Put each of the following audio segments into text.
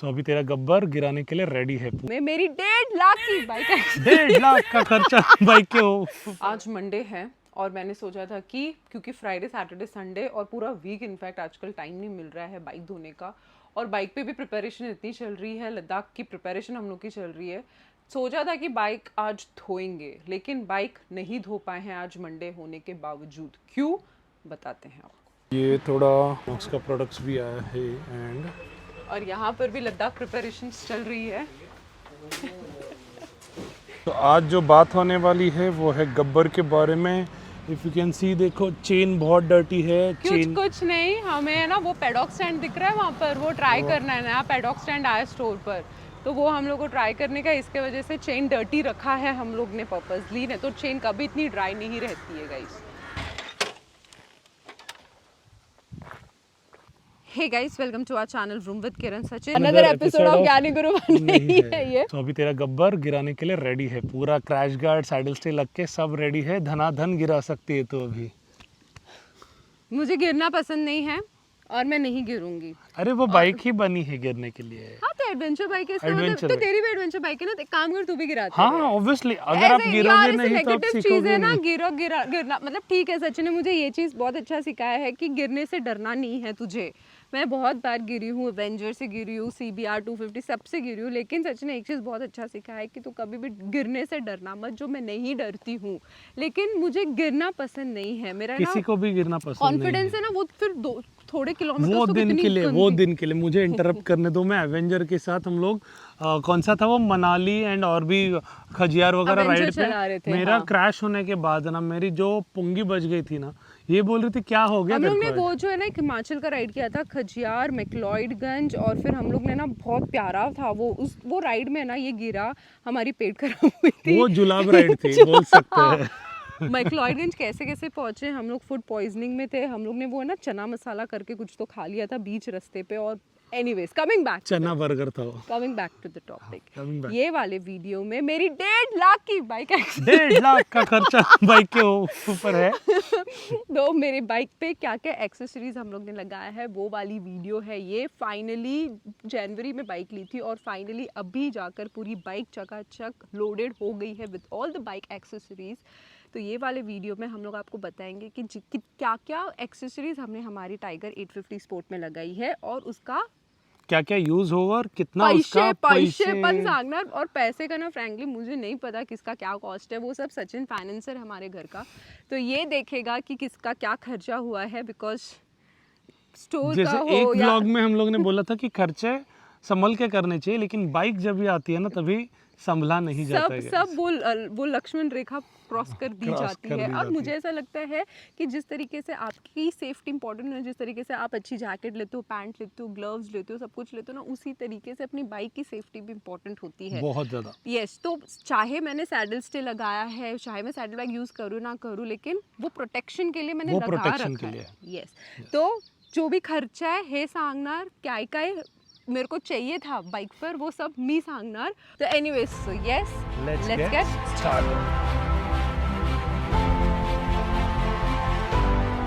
तो अभी तेरा गब्बर गिराने के लिए रेडी है। मैं मेरी 1.5 लाख की बाइक है। 1.5 लाख का खर्चा बाइक के हो। आज मंडे है और मैंने सोचा था कि क्योंकि फ्राइडे सैटरडे संडे और पूरा वीक इनफैक्ट आजकल टाइम नहीं मिल रहा है बाइक धोने का, और बाइक पे भी प्रिपरेशन इतनी चल रही है, लद्दाख की प्रिपरेशन हम लोग की चल रही है। सोचा था कि बाइक आज धोएंगे, लेकिन बाइक नहीं धो पाए हैं आज मंडे होने के बावजूद। क्यों, बताते हैं आपको। ये थोड़ा उसका प्रोडक्ट्स भी आया है एंड और यहाँ पर भी लद्दाख प्रिपरेशन चल रही है। तो आज जो बात होने वाली है वो है गब्बर के बारे में। इफ यू कैन सी, देखो चेन बहुत डर्टी है। कुछ नहीं, हमें है ना वो पैडॉक स्टैंड दिख रहा है वहाँ पर, वो ट्राई करना है। नया पैडॉक स्टैंड आया स्टोर पर, तो वो हम लोग को ट्राई करने का। इसके वजह से चेन डर्टी रखा है हम लोग ने पर्पसली, नहीं तो चेन कभी इतनी ड्राई नहीं रहती है guys. Hey guys, welcome to our channel vroom with Kiran Sachin. Another episode of Gyani Guru नहीं है ये। तो अभी तेरा गब्बर गिराने के लिए रेडी है, पूरा क्रैश गार्ड सैडल स्टे लग के सब रेडी है। धनाधन गिरा सकती है तो अभी। मुझे गिरना पसंद नहीं है और मैं नहीं गिरूंगी। अरे वो बाइक ही बनी है गिरने के लिए। हाँ तो एडवेंचर बाइक है, इसका मतलब तो तेरी भी एडवेंचर बाइक है ना। एक काम कर, तू भी गिरा। हाँ ऑब्वियसली, अगर आप गिरोगे नहीं तो आप सीखोगे ना। गिरना मतलब ठीक है। सचिन ने मुझे ये चीज़ बहुत अच्छा सिखाया है कि गिरने से डरना नहीं है तुझे। मैं बहुत बार गिरी हूँ, एवेंजर से गिरी हूँ, CBR 250 सबसे गिरी हूँ, लेकिन सचिन ने एक चीज़ बहुत अच्छा सिखाया है कि तू कभी भी गिरने से डरना मत। जो मैं नहीं डरती हूँ, लेकिन मुझे गिरना पसंद नहीं है। मेरा किसी को भी गिरना पसंद कॉन्फिडेंस है ना, वो फिर थोड़े किलोमीटर वो दिन के लिए मुझे इंटरप्ट करने दो। मैं एवेंजर के साथ हम लोग कौन सा था वो, मनाली एंड और भी खजियार वगैरह राइड पे मेरा क्रैश होने के बाद ना मेरी जो पुंगी बच गई थी ना, ये बोल रही थी क्या हो गया। हम लोग ने वो जो है ना हिमाचल का राइड किया था, खजियार, मैक्लॉयडगंज, और फिर हम लोग ने ना बहुत प्यारा था वो राइड में ना ये गिरा, हमारी पेट खराब हुई थी। वो जुलाब राइड थी बोल सकते हैं। मैक्लॉयडगंज कैसे फहुंचे हम लोग, फूड पॉइजनिंग में थे हम लोग ने। वो ना चना मसाला करके कुछ तो खा लिया था बीच रास्ते पे। और एनीवेज, कमिंग बैक, चना बर्गर था वो। Coming back to the topic, ये वाले वीडियो में मेरी 1.5 लाख की बाइक है। 1.5 लाख का खर्चा बाइक के ऊपर है। तो मेरे बाइक पे क्या क्या एक्सेसरीज हम लोग ने लगाया है वो वाली वीडियो है ये। फाइनली जनवरी में बाइक ली थी और फाइनली अभी जाकर पूरी बाइक चकाचक लोडेड हो गई है with all the bike accessories. तो ये वाले वीडियो में हम लोग आपको बताएंगे कि क्या क्या एक्सेसरीज हमने हमारी टाइगर 850 स्पोर्ट में लगाई है और उसका क्या क्या यूज होगा और कितना उसका पैसे पन सांगना। और पैसे का ना फ्रैंकली मुझे नहीं पता किसका क्या कॉस्ट है, वो सब सचिन फाइनेंसर हमारे घर का, तो ये देखेगा कि किसका क्या खर्चा हुआ है। बिकॉज स्टोर का हो एक ब्लॉग में हम लोग ने बोला था कि खर्चे संभल के करने चाहिए, लेकिन बाइक जब भी आती है ना तभी संभला नहीं जाता है। सब वो लक्ष्मण रेखा क्रॉस कर दी जाती है। और मुझे ऐसा लगता है कि जिस तरीके से आपकी सेफ्टी इंपॉर्टेंट है, जिस तरीके से आप अच्छी जैकेट लेते हो, पैंट लेते हो, ग्लव्स लेते हो, सब कुछ लेते हो ना, उसी तरीके से अपनी बाइक की सेफ्टी भी इंपॉर्टेंट होती है बहुत ज़्यादा। यस, तो चाहे मैंने सैडल स्टे लगाया है, चाहे मैं सैडल बैग यूज़ करूँ ना करूँ, लेकिन वो प्रोटेक्शन के लिए मैंने लगा रखा है। यस, तो जो भी खर्चा है सांगनार क्या मेरे को चाहिए था बाइक पर, वो सब मी सांगनार। तो anyways, so yes, let's get started.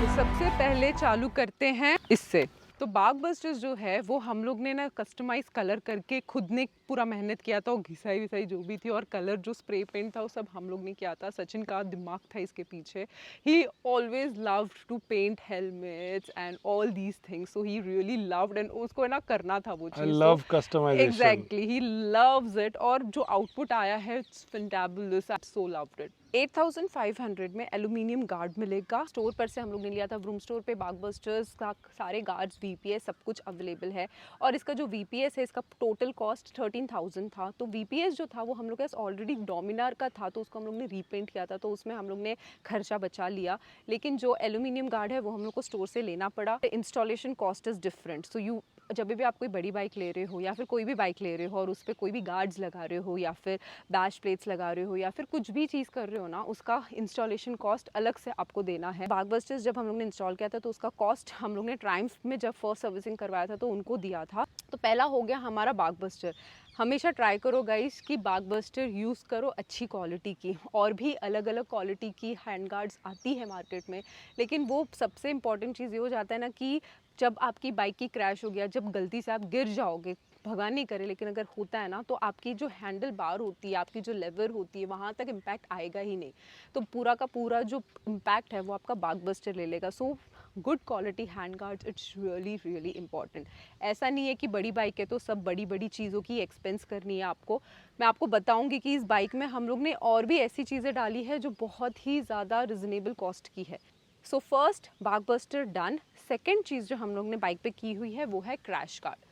तो सबसे पहले चालू करते हैं इससे। तो बाग बस्टर्स जो है वो हम लोग ने ना कस्टमाइज कलर करके खुद ने पूरा मेहनत किया था, और घिसाई विसाई जो भी थी, और कलर जो स्प्रे पेंट था वो सब हम लोग ने किया था। सचिन का दिमाग था इसके पीछे। He always loved to paint helmets and all these things, so he really loved, and उसको ना करना था वो चीज़। I love customization. Exactly, he loves it, और जो आउटपुट आया है it's fantabulous, I so loved it. 8500 में एल्यूमिनियम गार्ड मिलेगा। स्टोर पर से हम लोग ने लिया था, व्रूम स्टोर पे बाग बस्टर्स का सारे गार्ड्स, VPS सब कुछ अवेलेबल है। और इसका जो VPS है, इसका टोटल कॉस्ट 13,000 था। तो VPS जो था वो हम लोग के पास ऑलरेडी डोमिनार का था, तो उसको हम लोग ने रीपेंट किया था, तो उसमें हम लोग ने खर्चा बचा लिया। लेकिन जो एल्यूमिनियम गार्ड है वो हम लोग को स्टोर से लेना पड़ा। इंस्टॉलेशन कॉस्ट इज़ डिफरेंट, सो जब भी आप कोई बड़ी बाइक ले रहे हो या फिर कोई भी बाइक ले रहे हो और उस पर कोई भी गार्ड्स लगा रहे हो या फिर बैश प्लेट्स लगा रहे हो या फिर कुछ भी चीज़ कर रहे हो ना, उसका इंस्टॉलेशन कॉस्ट अलग से आपको देना है। बाग बस्टर्स जब हम लोग ने इंस्टॉल किया था तो उसका कॉस्ट हम लोग ने ट्रायम्फ में जब फर्स्ट सर्विसिंग करवाया था तो उनको दिया था। तो पहला हो गया हमारा बाग बस्टर। हमेशा ट्राई करो गाइस कि बाग बस्टर यूज़ करो अच्छी क्वालिटी की। और भी अलग अलग क्वालिटी की हैंड गार्ड्स आती है मार्केट में, लेकिन वो सबसे इंपॉर्टेंट चीज़ ये हो जाता है ना कि जब आपकी बाइक की क्रैश हो गया, जब गलती से आप गिर जाओगे भगवान नहीं करे लेकिन अगर होता है ना, तो आपकी जो हैंडल बार होती है, आपकी जो लेवर होती है, वहाँ तक इम्पैक्ट आएगा ही नहीं। तो पूरा का पूरा जो इम्पैक्ट है वो आपका बागबस्टर ले लेगा। So good quality hand guards, it's really really important. ऐसा नहीं है कि बड़ी बाइक है तो सब बड़ी बड़ी चीज़ों की एक्सपेंस करनी है आपको। मैं आपको बताऊंगी कि इस बाइक में हम लोग ने और भी ऐसी चीज़ें डाली है जो बहुत ही ज़्यादा रिजनेबल कॉस्ट की है। So first bugbuster done. Second चीज़ जो हम लोग ने बाइक पे की हुई है वो है क्रैश गार्ड।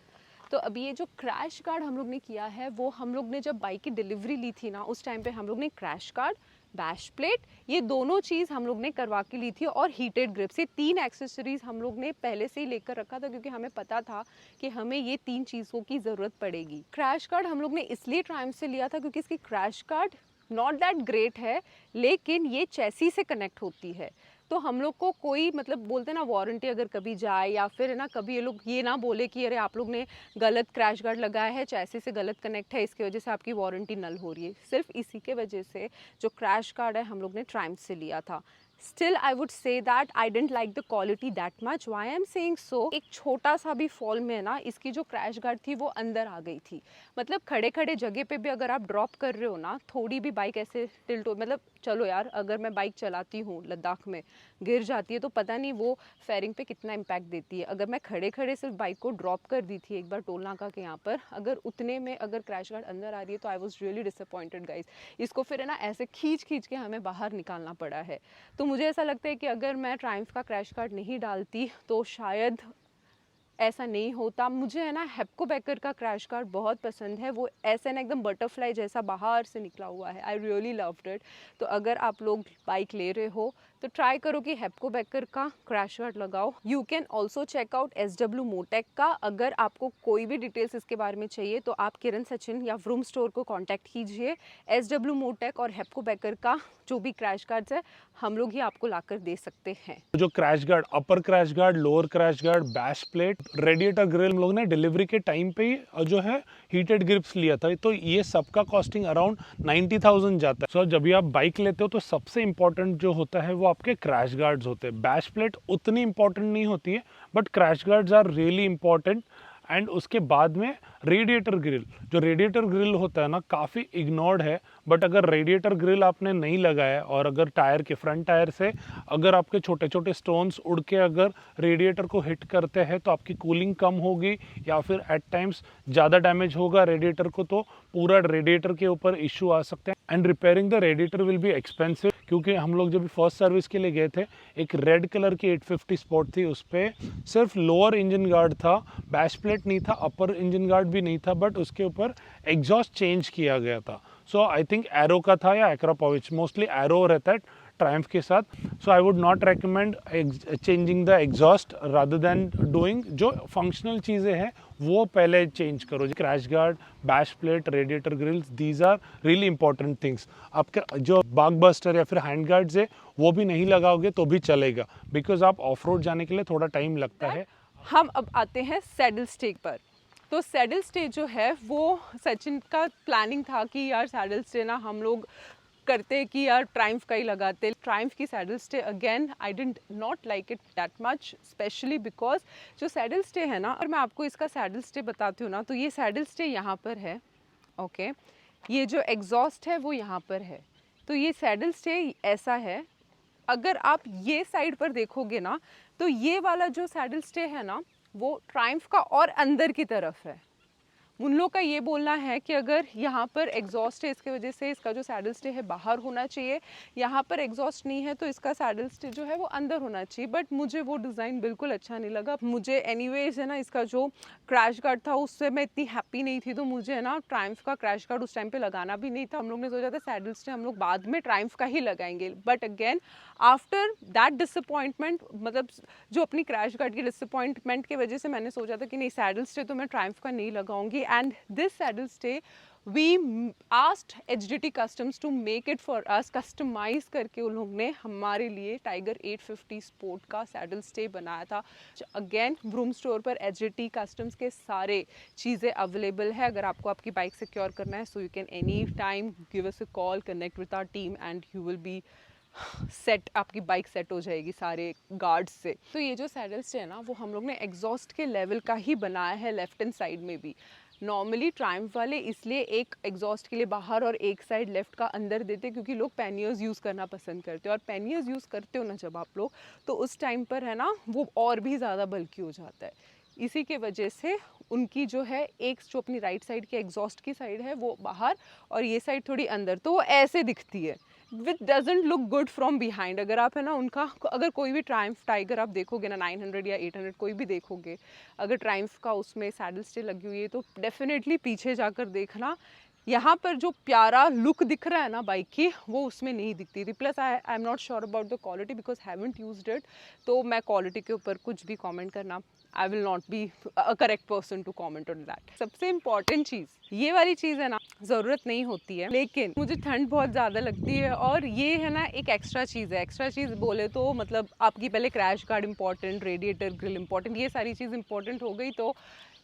तो अभी ये जो क्रैश गार्ड हम लोग ने किया है वो हम लोग ने जब बाइक की डिलीवरी ली थी ना, उस टाइम पे हम लोग ने क्रैश गार्ड, बैश प्लेट, ये दोनों चीज़ हम लोग ने करवा के ली थी, और हीटेड ग्रिप्स, ये 3 एक्सेसरीज हम लोग ने पहले से ही लेकर रखा था क्योंकि हमें पता था कि हमें ये 3 चीज़ों की ज़रूरत पड़ेगी। क्रैश गार्ड हम लोग ने इसलिए ट्रायम्फ से लिया था क्योंकि इसकी crash guard not that great है, लेकिन ये चेसी से कनेक्ट होती है। तो हम लोग को कोई मतलब बोलते हैं ना वारंटी अगर कभी जाए या फिर है ना कभी ये लोग ये ना बोले कि अरे आप लोग ने गलत क्रैश गार्ड लगाया है, चैसी से गलत कनेक्ट है, इसकी वजह से आपकी वारंटी नल हो रही है। सिर्फ इसी के वजह से जो क्रैश गार्ड है हम लोग ने ट्रायम्फ से लिया था। Still I would say that I didn't like the quality that much. Why I'm saying so? एक छोटा सा भी फॉल में ना इसकी जो क्रैश गार्ड थी वो अंदर आ गई थी। मतलब खड़े खड़े जगह पे भी अगर आप ड्रॉप कर रहे हो ना, थोड़ी भी बाइक ऐसे टिल्ट हो, मतलब चलो यार अगर मैं बाइक चलाती हूँ लद्दाख में, गिर जाती है तो पता नहीं वो फेयरिंग पे कितना इम्पैक्ट देती है। अगर मैं खड़े खड़े सिर्फ बाइक को ड्रॉप कर दी थी एक बार टोल नाका के यहाँ पर, अगर उतने में अगर क्रैश गार्ड अंदर आ रही है तो I was really disappointed guys. इसको फिर है ना ऐसे खींच खींच के हमें बाहर निकालना पड़ा है। तो मुझे ऐसा लगता है कि अगर मैं ट्रायम्फ का क्रैश गार्ड नहीं डालती तो शायद ऐसा नहीं होता। मुझे है ना हेप्को बेकर का क्रैश गार्ड बहुत पसंद है, वो ऐसे ना एकदम बटरफ्लाई जैसा बाहर से निकला हुआ है। I really loved it. तो अगर आप लोग बाइक ले रहे हो तो ट्राई करो कि हेप्को बेकर का क्रैश गार्ड लगाओ। You can also check out SW Motech का। अगर आपको कोई भी डिटेल्स इसके बारे में चाहिए तो आप किरण सचिन या व्रूम स्टोर को कॉन्टैक्ट कीजिए। SW मोटेक और हेप्को बेकर का जो भी क्रैश गार्ड्स है हम लोग ही आपको लाकर दे सकते हैं। जो crash guard, upper crash guard, lower crash guard, bash plate, radiator grill, हम लोग ने डिलीवरी के टाइम पे ही जो है हीटेड ग्रिप्स लिया था, तो ये सबका कॉस्टिंग अराउंड 90,000 जाता है। सो जब भी आप बाइक लेते हो तो सबसे इंपॉर्टेंट जो होता है वो आपके क्रैश गार्ड्स होते हैं। बैश प्लेट उतनी इंपॉर्टेंट नहीं होती है, but crash guards are really important. And उसके बाद में रेडिएटर ग्रिल, जो रेडिएटर ग्रिल होता है ना काफ़ी इग्नोर्ड है, बट अगर रेडिएटर ग्रिल आपने नहीं लगाया और अगर टायर के फ्रंट टायर से अगर आपके छोटे छोटे स्टोन्स उड़ के अगर रेडिएटर को हिट करते हैं तो आपकी कूलिंग कम होगी या फिर एट टाइम्स ज़्यादा डैमेज होगा रेडिएटर को, तो पूरा रेडिएटर के ऊपर इश्यू आ सकते हैं। And repairing the radiator will be expensive, क्योंकि हम लोग जब फर्स्ट सर्विस के लिए गए थे एक रेड कलर की 850 स्पॉट थी, उस पर सिर्फ लोअर इंजन गार्ड था, बैश प्लेट नहीं था, अपर इंजन गार्ड भी नहीं था, बट उसके ऊपर एग्जॉस्ट चेंज किया गया था। सो आई थिंक एरो का था या एक्रोपोविच, मोस्टली एरो रहता है ट्रायम्फ के साथ। So I would not recommend changing the exhaust rather than doing जो फंक्शनल चीज़ें हैं वो पहले चेंज करो। Crash guard, bash plate, radiator grills, these are really important things. आपका जो बागबस्टर या फिर हैंड गार्ड्स है वो भी नहीं लगाओगे तो भी चलेगा, बिकॉज आप ऑफ रोड जाने के लिए थोड़ा टाइम लगता है। हम अब आते हैं सैडल स्टे पर। तो सैडल स्टे जो है वो सचिन का प्लानिंग था कि यार सैडल स्टे ना हम लोग करते कि यार ट्रायम्फ का ही लगाते। ट्रायम्फ की saddle stay again I didn't not like it that much, specially because जो सैडल स्टे है ना, और मैं आपको इसका सैडल स्टे बताती हूँ ना, तो ये सैडल स्टे यहाँ पर है, ओके ये जो एग्जॉस्ट है वो यहाँ पर है। तो ये सैडल स्टे ऐसा है, अगर आप ये साइड पर देखोगे ना तो ये वाला जो सैडल स्टे है ना वो ट्रायम्फ का और अंदर की तरफ है। उन लोग का ये बोलना है कि अगर यहाँ पर एग्जॉस्ट है इसके वजह से इसका जो सैडल स्टे है बाहर होना चाहिए, यहाँ पर एग्जॉस्ट नहीं है तो इसका सैडल स्टे जो है वो अंदर होना चाहिए। बट मुझे वो डिज़ाइन बिल्कुल अच्छा नहीं लगा। मुझे एनीवेज है ना इसका जो क्रैश गार्ड था उससे मैं इतनी हैप्पी नहीं थी, तो मुझे है ना ट्रायम्फ का क्रैश गार्ड उस टाइम पे लगाना भी नहीं था। हम लोग ने सोचा था सैडल स्टे हम लोग बाद में ट्रायम्फ का ही लगाएंगे, but again after that disappointment, मतलब जो अपनी क्रैश गार्ड की डिसअपॉइंटमेंट की वजह से मैंने सोचा था कि नहीं सैडल स्टे तो मैं ट्रायम्फ का नहीं लगाऊंगी। And this saddle stay we asked HDT Customs to make it for us, customize करके उन लोग ने हमारे लिए टाइगर 850 स्पोर्ट का सैडल स्टे बनाया था। अगेन व्रूम स्टोर पर HDT Customs के सारे चीज़ें अवेलेबल है। अगर आपको आपकी बाइक सिक्योर करना है so you can any time give us a call, connect with our team and you will be set, आपकी बाइक सेट हो जाएगी सारे गार्ड्स से। तो ये जो सैडल स्टे है ना वो हम लोग ने एग्जॉस्ट के लेवल का ही बनाया है लेफ्ट हैंड साइड में भी। नॉर्मली ट्रायम्फ वाले इसलिए एक एग्जॉस्ट के लिए बाहर और एक साइड लेफ्ट का अंदर देते हैं क्योंकि लोग पैनियर्स यूज़ करना पसंद करते हैं, और पैनियर्स यूज़ करते हो ना जब आप लोग, तो उस टाइम पर है ना वो और भी ज़्यादा बल्कि हो जाता है। इसी के वजह से उनकी जो है एक जो अपनी राइट साइड की एग्जॉस्ट की साइड है वो बाहर और ये साइड थोड़ी अंदर, तो वो ऐसे दिखती है, which doesn't look good from behind. अगर आप है ना उनका, अगर कोई भी ट्रायम्फ टाइगर आप देखोगे ना 900 या 800 कोई भी देखोगे, अगर ट्रायम्फ का उसमें सैडल स्टे लगी हुई है तो डेफिनेटली पीछे जाकर देखना, यहाँ पर जो प्यारा लुक दिख रहा है ना बाइक की वो उसमें नहीं दिखती थी। Plus I am not sure about the quality because haven't used it, तो मैं क्वालिटी के ऊपर कुछ भी कमेंट करना, I will not be a correct person to comment on that. सबसे इम्पॉर्टेंट चीज़ ये वाली चीज़ है ना, ज़रूरत नहीं होती है लेकिन मुझे ठंड बहुत ज़्यादा लगती है, और ये है ना एक एक्स्ट्रा चीज़ है। एक्स्ट्रा चीज़ बोले तो मतलब आपकी पहले crash guard important, radiator grille important, ये सारी चीज़ इंपॉर्टेंट हो गई, तो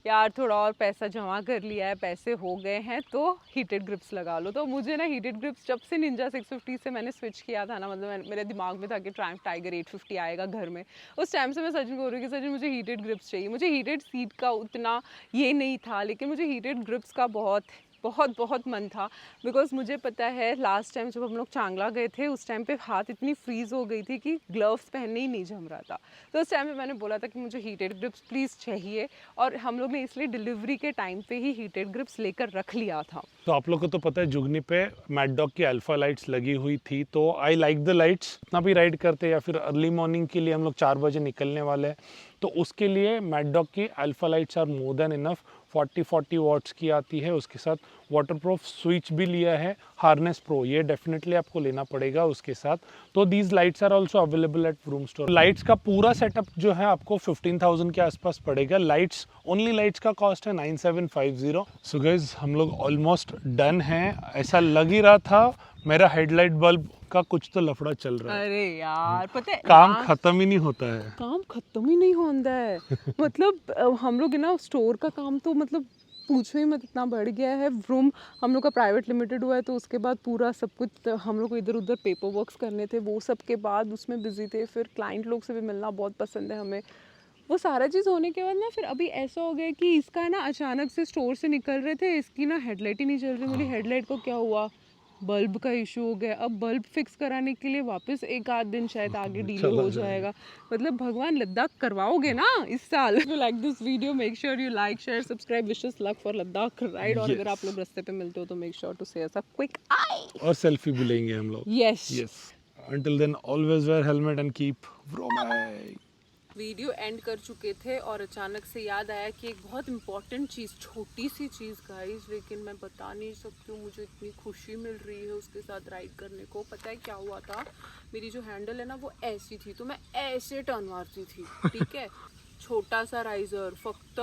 यार थोड़ा और पैसा जमा कर लिया है, पैसे हो गए हैं तो हीटेड ग्रिप्स लगा लो। तो मुझे ना हीटेड ग्रिप्स जब से निंजा 650 से मैंने स्विच किया था ना, मतलब मेरे दिमाग में था कि ट्रायम्फ टाइगर 850 आएगा घर में, उस टाइम से मैं सच में बोल रही हूँ कि सच में मुझे हीटेड ग्रिप्स चाहिए। मुझे हीटेड सीट का उतना ये नहीं था, लेकिन मुझे हीटेड ग्रिप्स का बहुत बहुत बहुत मन था, बिकॉज मुझे पता है लास्ट टाइम जब हम लोग चांगला गए थे उस टाइम पे हाथ इतनी फ्रीज हो गई थी कि ग्लव्स पहनने ही नहीं जम रहा था। तो उस टाइम पे मैंने बोला था कि मुझे हीटेड ग्रिप्स प्लीज़ चाहिए, और हम लोग ने इसलिए डिलीवरी के टाइम पे ही हीटेड ग्रिप्स लेकर रख लिया था। तो आप लोग को तो पता है जुगनी पे मैड डॉग की अल्फा लाइट्स लगी हुई थी, तो आई लाइक द लाइट्स। इतना भी राइड करते या फिर अर्ली मॉर्निंग के लिए हम लोग 4 बजे निकलने वाले हैं, तो उसके लिए मैड डॉग की alpha lights are more than enough. 40 watts की आती है, उसके साथ वाटरप्रूफ स्विच भी लिया है, हार्नेस प्रो ये डेफिनेटली आपको लेना पड़ेगा उसके साथ। तो these lights are also available at Vroom Store. Lights का पूरा सेटअप जो है आपको 15,000 के आसपास पड़ेगा। लाइट्स ओनली लाइट्स का कॉस्ट है 9750। सो गाइस हम लोग ऑलमोस्ट डन हैं। ऐसा लग ही रहा था मेरा हेडलाइट बल्ब का कुछ तो लफड़ा चल रहा है। अरे यार पता है काम खत्म ही नहीं होता है, काम खत्म ही नहीं होता है। मतलब हम लोग ना स्टोर का काम तो मतलब पूछो ही मत, इतना बढ़ गया है। रूम हम लोग का प्राइवेट लिमिटेड हुआ है, तो उसके बाद पूरा सब कुछ हम लोग को इधर उधर पेपर वर्क्स करने थे, वो सब के बाद उसमें बिजी थे। फिर क्लाइंट लोग से भी मिलना बहुत पसंद है हमें। वो सारा चीज़ होने के बाद ना फिर अभी ऐसा हो गया कि इसका ना अचानक से स्टोर से निकल रहे थे, इसकी ना हेडलाइट ही नहीं चल रही। मेरी हेडलाइट को क्या हुआ, बल्ब का इशू हो गया। अब बल्ब फिक्स कराने के लिए वापस एक आध दिन शायद आगे डिले हो जाएगा। मतलब भगवान लद्दाख करवाओगे ना इस साल। You like this video make sure you like share subscribe. Wishes luck for Ladakh ride. और अगर आप लोग रास्ते पे मिलते हो तो मेक श्योर टू से अस अ क्विक आई, और सेल्फी भी लेंगे हम लोग। Yes yes, until then always wear helmet and keep roaming। Video and कर चुके थे और अचानक से याद आया कि एक बहुत इंपॉर्टेंट चीज़, छोटी सी चीज़ गाइस, लेकिन मैं बता नहीं सकती हूँ, मुझे इतनी खुशी मिल रही है उसके साथ राइड करने को। पता है क्या हुआ था, मेरी जो हैंडल है ना वो ऐसी थी, तो मैं ऐसे टर्न मारती थी, ठीक है। छोटा सा राइजर फक्त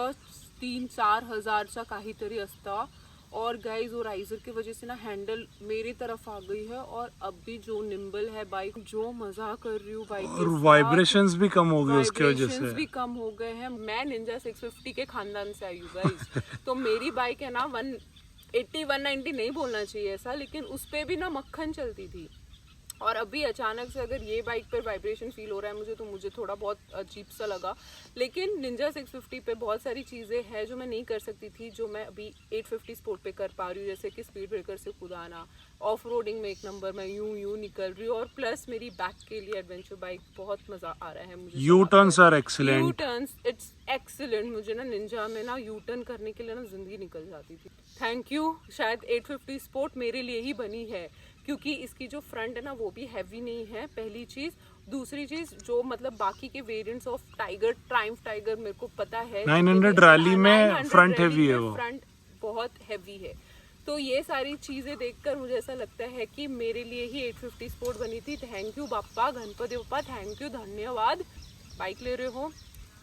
3-4 हजारचा काहीतरी असता, और गाइज वो राइजर की वजह से ना हैंडल मेरी तरफ आ गई है, और अब भी जो निम्बल है बाइक, जो मजा कर रही हूँ बाइक और वाइब्रेशंस भी कम हो गए उसके वजह से, भी कम हो गए हैं। मैं निंजा 650 के खानदान से आई हूँ गाइज, तो मेरी बाइक है ना 180-190 नहीं बोलना चाहिए ऐसा, लेकिन उस पे भी ना मक्खन चलती थी। और अभी अचानक से अगर ये बाइक पर वाइब्रेशन फील हो रहा है मुझे, तो मुझे थोड़ा बहुत अजीब सा लगा। लेकिन निंजा 650 पे बहुत सारी चीज़ें हैं जो मैं नहीं कर सकती थी, जो मैं अभी 850 स्पोर्ट पे कर पा रही हूँ, जैसे कि स्पीड ब्रेकर से कूदाना, ऑफ रोडिंग में 1 नंबर, मैं यूं निकल रही हूँ। और प्लस मेरी बैक के लिए एडवेंचर बाइक बहुत मज़ा आ रहा है मुझे। U turns are excellent, U turns it's excellent. मुझे ना निंजा में ना यू टर्न करने के लिए ना ज़िंदगी निकल जाती थी। थैंक यू, शायद 850 स्पोर्ट मेरे लिए ही बनी है, क्योंकि इसकी जो फ्रंट है ना वो भी हैवी नहीं है, पहली चीज़। दूसरी चीज़, जो मतलब बाकी के variants of tiger, Triumph tiger मेरे को पता है 900 रैली में फ्रंट हैवी है, वो फ्रंट बहुत हैवी है। तो ये सारी चीज़ें देखकर मुझे ऐसा लगता है कि मेरे लिए ही 850 स्पोर्ट बनी थी। Thank you Bappa, Ganpati Bappa, thank you, धन्यवाद। बाइक ले रहे हो,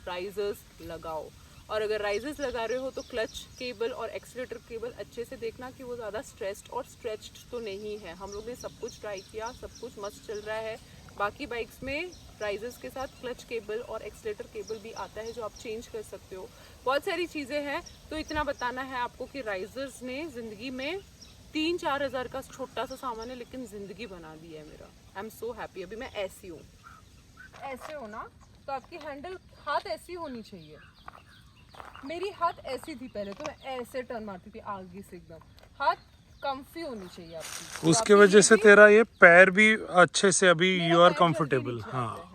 राइजर्स लगाओ, और अगर राइजर्स लगा रहे हो तो क्लच केबल और एक्सीलेटर केबल अच्छे से देखना कि वो ज़्यादा स्ट्रेस्ड और स्ट्रेच्ड तो नहीं है। हम लोग ने सब कुछ ट्राई किया, सब कुछ मस्त चल रहा है। बाकी बाइक्स में राइजर्स के साथ क्लच केबल और एक्सीलेटर केबल भी आता है जो आप चेंज कर सकते हो। बहुत सारी चीज़ें हैं, तो इतना बताना है आपको कि राइजर्स ने ज़िंदगी में 3-4 हज़ार का छोटा सा सामान है, लेकिन ज़िंदगी बना दी है मेरा। I am so happy. अभी मैं ऐसी हूँ, ऐसे हो ना, तो आपकी हैंडल हाथ ऐसी होनी चाहिए, मेरी हाथ ऐसी थी पहले, तो मैं ऐसे टर्न मारती थी आगे से एकदम। हाथ कंफी होनी चाहिए आपकी, तो उसके आपकी वजह ये से भी- तेरा ये पैर भी अच्छे से अभी मेरा यू आर पैर जल्दी कंफर्टेबल। नीचे आता हाँ है।